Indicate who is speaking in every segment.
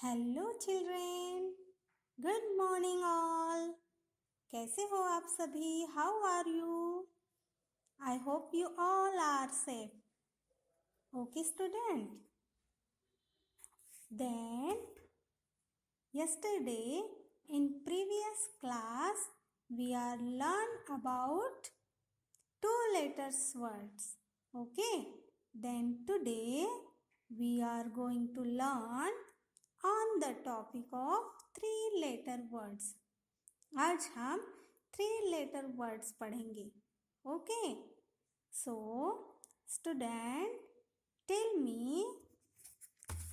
Speaker 1: Hello children, good morning all. कैसे हो आप सभी? How are you? I hope you all are safe. Okay student, then yesterday in previous class we are learn about two letters words. Okay, then today we are going to learn on the topic of three letter words. आज हम three letter words पढ़ेंगे. Okay, so student tell me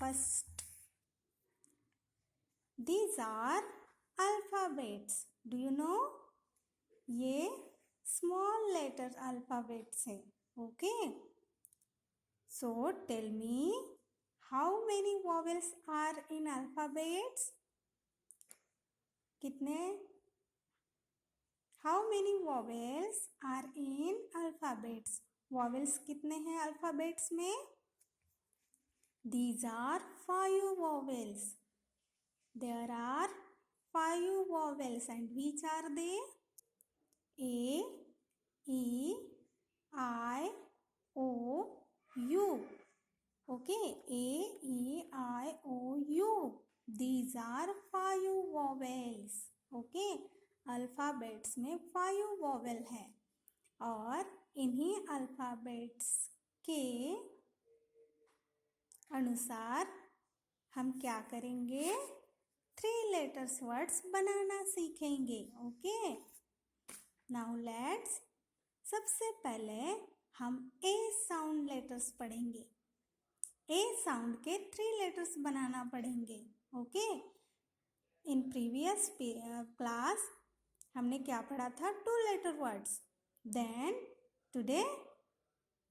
Speaker 1: first, these are alphabets. Do you know? ये small letter alphabets है. Okay, so tell me how many vowels are in alphabets? कितने? How many vowels are in alphabets? Vowels कितने हैं alphabets में? These are 5 vowels. There are 5 vowels and which are they? A, E, I, O, U. Okay, A, E, I, O, U. These are 5 vowels. Okay, alphabets में 5 vowel है और इन्हीं alphabets के अनुसार हम क्या करेंगे? 3 लेटर्स वर्ड्स बनाना सीखेंगे. ओके, नाउ लेट्स, सबसे पहले हम ए साउंड लेटर्स पढ़ेंगे. ए साउंड के 3 लेटर्स बनाना पड़ेंगे. ओके, इन प्रीवियस क्लास हमने क्या पढ़ा था? 2 letter words. Then today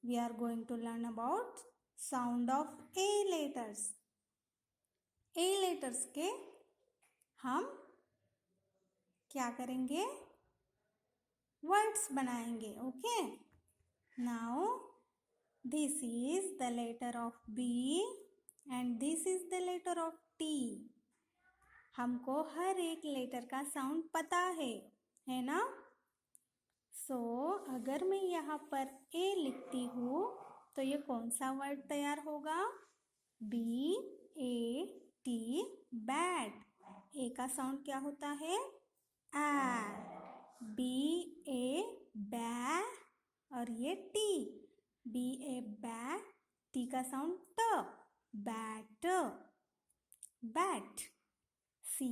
Speaker 1: we are going to learn about sound of a letters. A letters के हम क्या करेंगे? वर्ड्स बनाएंगे. Okay, now this is the letter of B and this is the letter of T. हमको हर एक letter का sound पता है ना? सो अगर मैं यहाँ पर ए लिखती हूँ तो ये कौन सा वर्ड तैयार होगा? B A T, bat. A का साउंड क्या होता है? आ. बी ए बै और ये टी. बी ए बै, टी का साउंड ट. Bat. Bat. C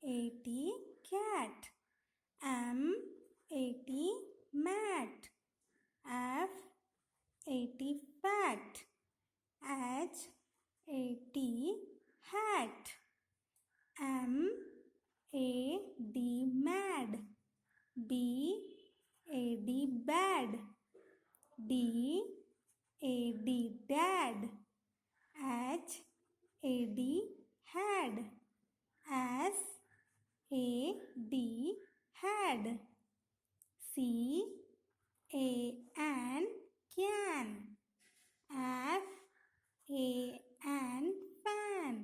Speaker 1: A T, cat. M A T, mat. F A T, fat. H A T, hat. M A D, mad. B A D, bad. D A D, dad. H A D, had. S A D, had. C A N, can. F A N, fan.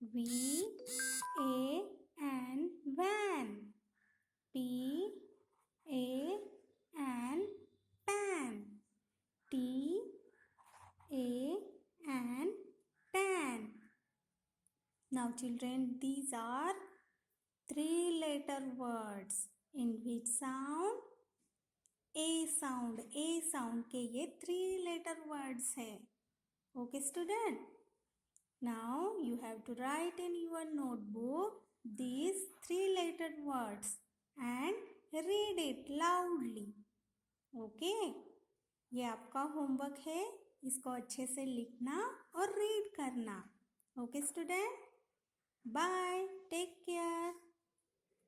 Speaker 1: V A N, van. P A N, pan. T A N, tan. Now children, these are 3 letter words in which sound? A sound. A sound के ये 3 letter words है. Okay student? Now you have to write in your notebook these 3 letter words and read it loudly. Okay? ये आपका homework है. इसको अच्छे से लिखना और रीड करना. Okay student? Bye. Take care.